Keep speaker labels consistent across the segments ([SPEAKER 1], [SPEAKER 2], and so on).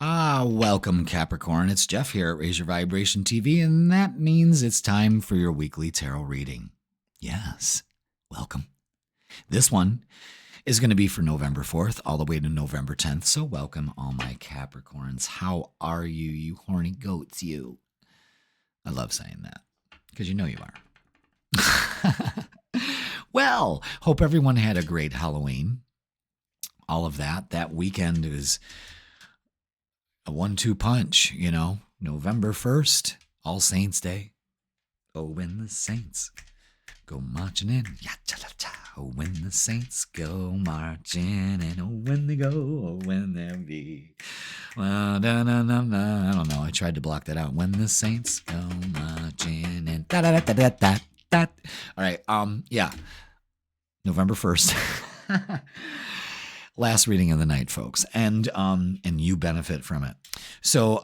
[SPEAKER 1] Welcome, Capricorn. It's Jeff here at Raise Your Vibration TV, and that means it's time for your weekly tarot reading. Yes, welcome. This one is going to be for November 4th all the way to November 10th, so welcome all my Capricorns. How are you, you horny goats, you? I love saying that, because you know you are. Well, hope everyone had a great Halloween. All of that. That weekend is a 1-2 punch, you know. November 1st, All Saints Day. Oh, when the saints go marching in. Oh, when the saints go marching in. Oh, when they go, oh, when they be. I don't know. I tried to block that out. When the saints go marching in. All right. Yeah. November 1st. Last reading of the night, folks, and you benefit from it. So,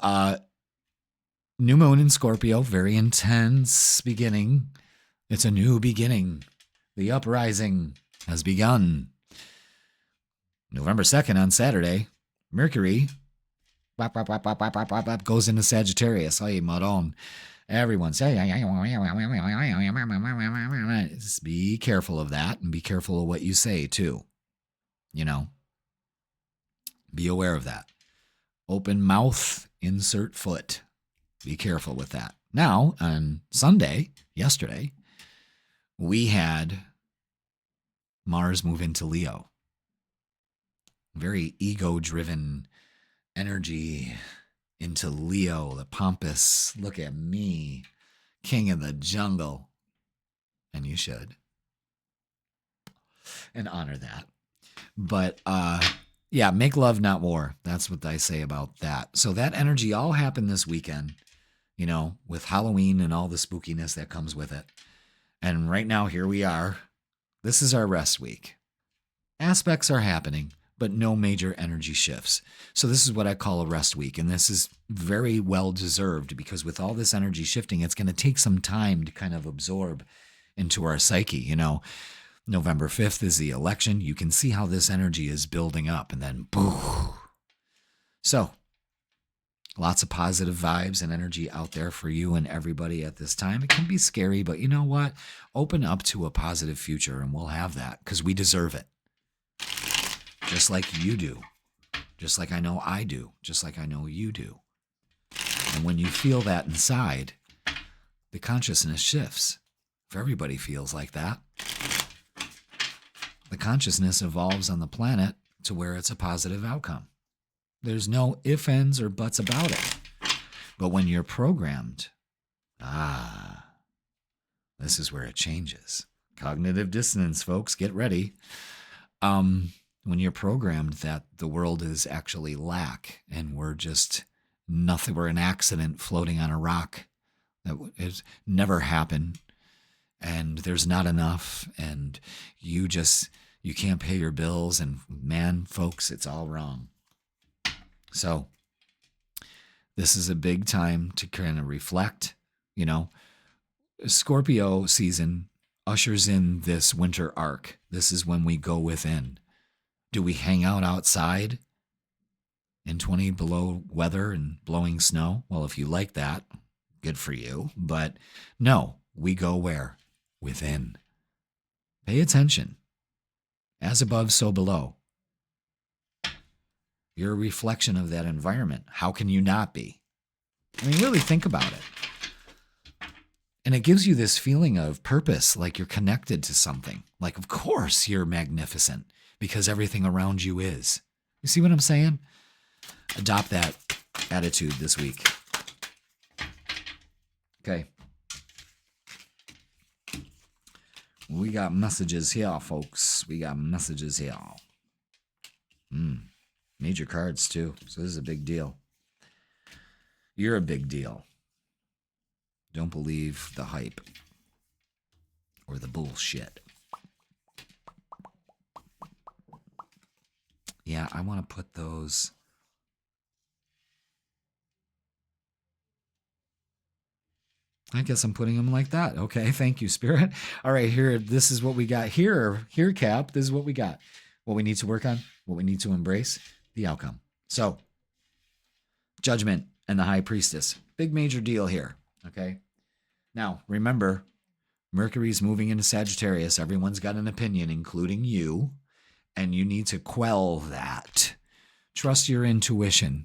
[SPEAKER 1] new moon in Scorpio, very intense beginning. It's a new beginning. The uprising has begun. November 2nd on Saturday, Mercury goes into Sagittarius. Ay, maron. Everyone say, just be careful of that, and be careful of what you say too. You know. Be aware of that. Open mouth, insert foot. Be careful with that. Now, on Sunday, yesterday, we had Mars move into Leo. Very ego-driven energy into Leo, the pompous, look at me, king of the jungle. And you should. And honor that. But, yeah, make love, not war. That's what I say about that. So that energy all happened this weekend, you know, with Halloween and all the spookiness that comes with it. And right now, here we are. This is our rest week. Aspects are happening, but no major energy shifts. So this is what I call a rest week. And this is very well deserved because with all this energy shifting, it's going to take some time to kind of absorb into our psyche, you know. November 5th is the election. You can see how this energy is building up and then boom. So, lots of positive vibes and energy out there for you and everybody at this time. It can be scary, but you know what? Open up to a positive future and we'll have that because we deserve it. Just like you do. Just like I know I do. Just like I know you do. And when you feel that inside, the consciousness shifts. If everybody feels like that, the consciousness evolves on the planet to where it's a positive outcome. There's no ifs, ands, or buts about it. But when you're programmed, this is where it changes. Cognitive dissonance, folks, get ready. When you're programmed that the world is actually lack and we're just nothing, we're an accident floating on a rock that has never happened, and there's not enough, and you can't pay your bills, and man, folks, it's all wrong. So this is a big time to kind of reflect, you know. Scorpio season ushers in this winter arc. This is when we go within. Do we hang out outside in 20 below weather and blowing snow? Well, if you like that, good for you. But no, we go where? Within. Pay attention. As above, so below. You're a reflection of that environment. How can you not be? I mean, really think about it. And it gives you this feeling of purpose, like you're connected to something. Like, of course, you're magnificent because everything around you is. You see what I'm saying? Adopt that attitude this week. Okay. We got messages here, folks. We got messages here. Major cards, too. So this is a big deal. You're a big deal. Don't believe the hype or the bullshit. Yeah, I want to put those. I guess I'm putting them like that. Okay, thank you, Spirit. All right, here, this is what we got. Here, Cap, this is what we got. What we need to work on, what we need to embrace, the outcome. So, Judgment and the High Priestess. Big major deal here, okay? Now, remember, Mercury's moving into Sagittarius. Everyone's got an opinion, including you, and you need to quell that. Trust your intuition.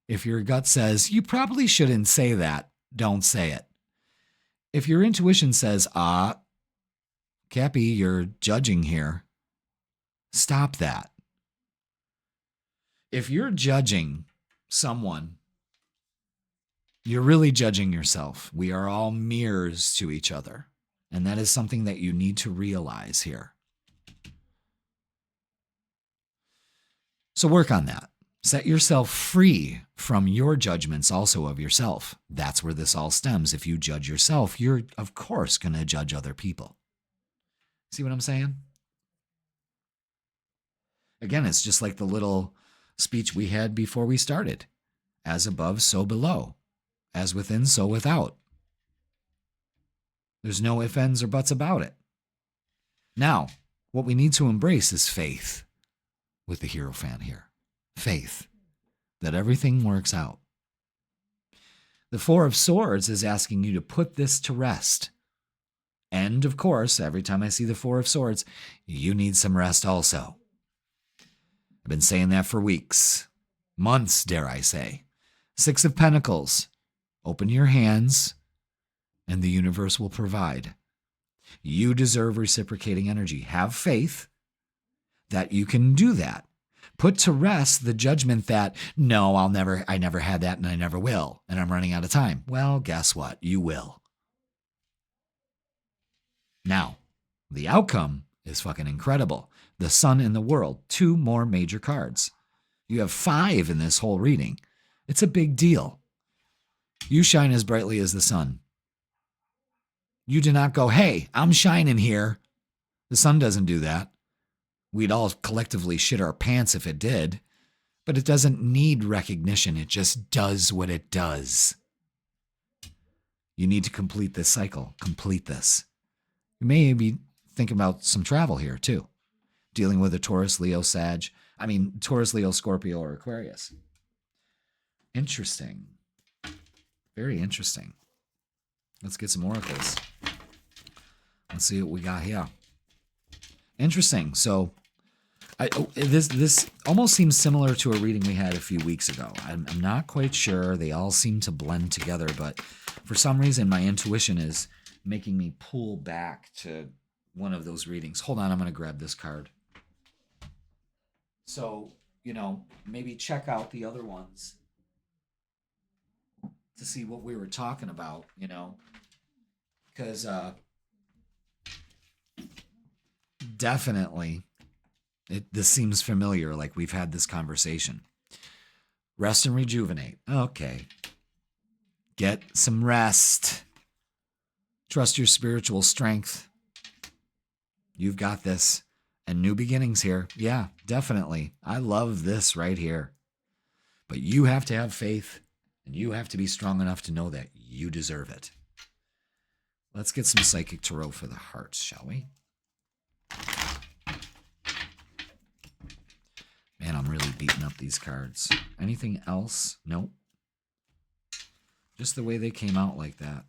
[SPEAKER 1] If your gut says, you probably shouldn't say that, don't say it. If your intuition says, Cappy, you're judging here, stop that. If you're judging someone, you're really judging yourself. We are all mirrors to each other. And that is something that you need to realize here. So work on that. Set yourself free from your judgments also of yourself. That's where this all stems. If you judge yourself, you're, of course, going to judge other people. See what I'm saying? Again, it's just like the little speech we had before we started. As above, so below. As within, so without. There's no ifs, ands, or buts about it. Now, what we need to embrace is faith with the Hierophant here. Faith that everything works out. The Four of Swords is asking you to put this to rest. And, of course, every time I see the Four of Swords, you need some rest also. I've been saying that for weeks, months, dare I say. Six of Pentacles. Open your hands, and the universe will provide. You deserve reciprocating energy. Have faith that you can do that. Put to rest the judgment that, no, I never had that and I never will, and I'm running out of time. Well, guess what? You will. Now, the outcome is fucking incredible. The Sun and the World, 2 more major cards. You have 5 in this whole reading. It's a big deal. You shine as brightly as the sun. You do not go, hey, I'm shining here. The sun doesn't do that. We'd all collectively shit our pants if it did. But it doesn't need recognition. It just does what it does. You need to complete this cycle. Complete this. You may be thinking about some travel here, too. Dealing with a Taurus, Leo, Taurus, Leo, Scorpio, or Aquarius. Interesting. Very interesting. Let's get some oracles. Let's see what we got here. Interesting. So, this almost seems similar to a reading we had a few weeks ago. I'm not quite sure. They all seem to blend together, but for some reason, my intuition is making me pull back to one of those readings. Hold on, I'm going to grab this card. So, maybe check out the other ones to see what we were talking about, because definitely this seems familiar, like we've had this conversation. Rest and rejuvenate. Okay. Get some rest. Trust your spiritual strength. You've got this. And new beginnings here. Yeah, definitely. I love this right here. But you have to have faith. And you have to be strong enough to know that you deserve it. Let's get some Psychic Tarot for the hearts, shall we? Man, I'm really beating up these cards. Anything else? Nope. Just the way they came out like that.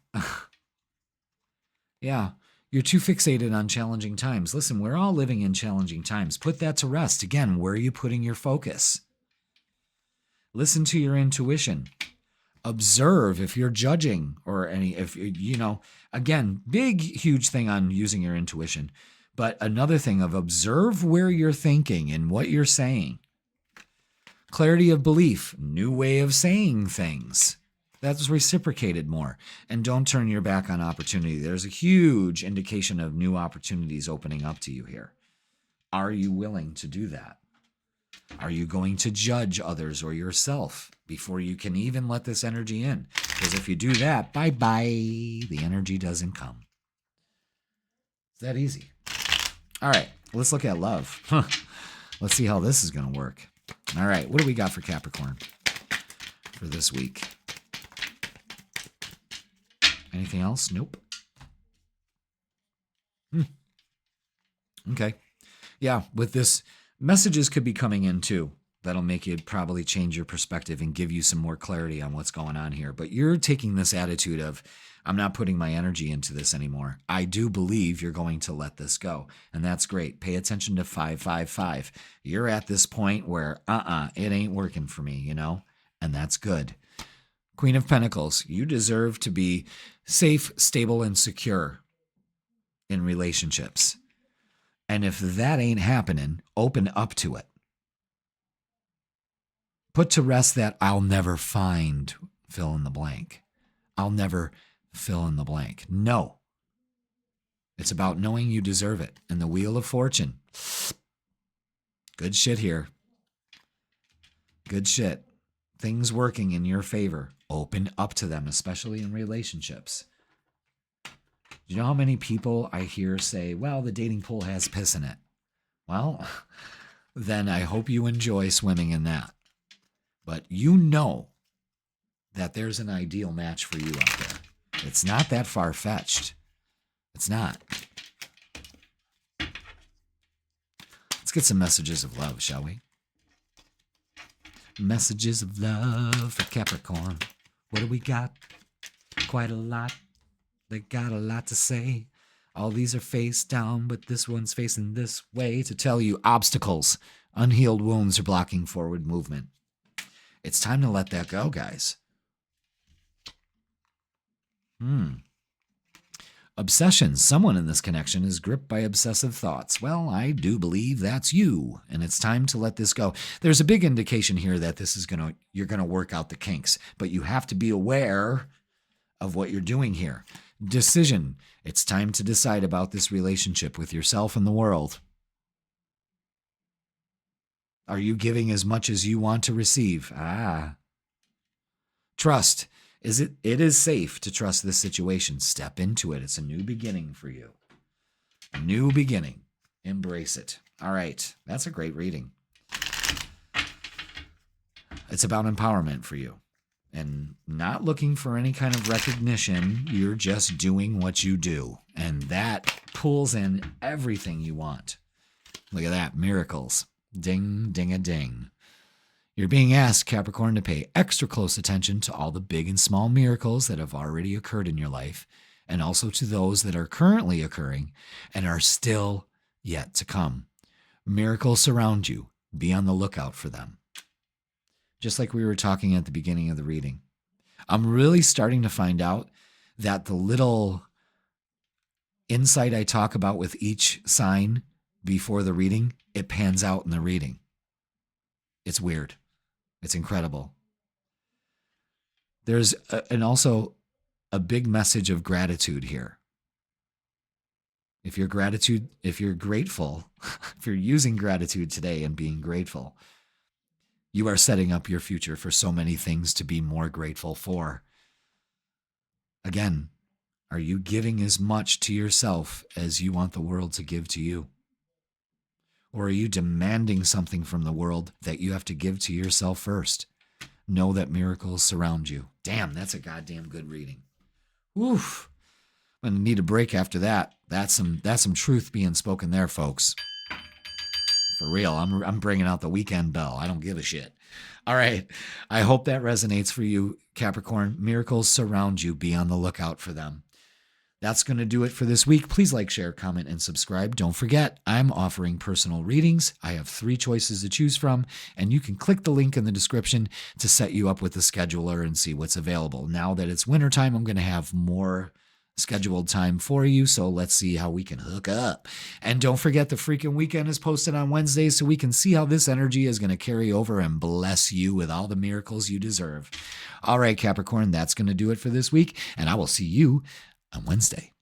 [SPEAKER 1] Yeah, you're too fixated on challenging times. Listen, we're all living in challenging times. Put that to rest. Again, where are you putting your focus? Listen to your intuition. Observe if you're judging or again, big, huge thing on using your intuition. But another thing of observe where you're thinking and what you're saying. Clarity of belief, new way of saying things. That's reciprocated more. And don't turn your back on opportunity. There's a huge indication of new opportunities opening up to you here. Are you willing to do that? Are you going to judge others or yourself before you can even let this energy in? Because if you do that, bye-bye, the energy doesn't come. It's that easy. All right, let's look at love. Let's see how this is going to work. All right, what do we got for Capricorn for this week? Anything else? Nope. Okay. Yeah, with this, messages could be coming in too. That'll make you probably change your perspective and give you some more clarity on what's going on here. But you're taking this attitude of, I'm not putting my energy into this anymore. I do believe you're going to let this go. And that's great. Pay attention to 555. You're at this point where, it ain't working for me, you know? And that's good. Queen of Pentacles, you deserve to be safe, stable, and secure in relationships. And if that ain't happening, open up to it. Put to rest that I'll never find fill in the blank. I'll never fill in the blank. No. It's about knowing you deserve it. And the Wheel of Fortune. Good shit here. Good shit. Things working in your favor. Open up to them, especially in relationships. Do you know how many people I hear say, well, the dating pool has piss in it? Well, then I hope you enjoy swimming in that. But you know that there's an ideal match for you out there. It's not that far-fetched. It's not. Let's get some messages of love, shall we? Messages of love for Capricorn. What do we got? Quite a lot. They got a lot to say. All these are face down, but this one's facing this way to tell you obstacles, unhealed wounds are blocking forward movement. It's time to let that go, guys. Obsessions. Someone in this connection is gripped by obsessive thoughts. Well, I do believe that's you, and it's time to let this go. There's a big indication here that this is you're gonna work out the kinks, but you have to be aware of what you're doing here. Decision. It's time to decide about this relationship with yourself and the world. Are you giving as much as you want to receive? Trust. It is safe to trust this situation. Step into it. It's a new beginning for you. A new beginning. Embrace it. All right. That's a great reading. It's about empowerment for you. And not looking for any kind of recognition. You're just doing what you do. And that pulls in everything you want. Look at that. Miracles. Ding, ding, a ding. You're being asked, Capricorn, to pay extra close attention to all the big and small miracles that have already occurred in your life, and also to those that are currently occurring and are still yet to come. Miracles surround you. Be on the lookout for them. Just like we were talking at the beginning of the reading. I'm really starting to find out that the little insight I talk about with each sign before the reading, it pans out in the reading. It's weird. It's incredible. There's also a big message of gratitude here. If you're grateful, if you're using gratitude today and being grateful, you are setting up your future for so many things to be more grateful for. Again, are you giving as much to yourself as you want the world to give to you? Or are you demanding something from the world that you have to give to yourself first? Know that miracles surround you. Damn, that's a goddamn good reading. Oof. I'm going to need a break after that. That's some truth being spoken there, folks. For real, I'm bringing out the weekend bell. I don't give a shit. All right. I hope that resonates for you, Capricorn. Miracles surround you. Be on the lookout for them. That's going to do it for this week. Please like, share, comment, and subscribe. Don't forget, I'm offering personal readings. I have 3 choices to choose from, and you can click the link in the description to set you up with the scheduler and see what's available. Now that it's wintertime, I'm going to have more scheduled time for you, so let's see how we can hook up. And don't forget, the freaking weekend is posted on Wednesdays, so we can see how this energy is going to carry over and bless you with all the miracles you deserve. All right, Capricorn, that's going to do it for this week, and I will see you on Wednesday.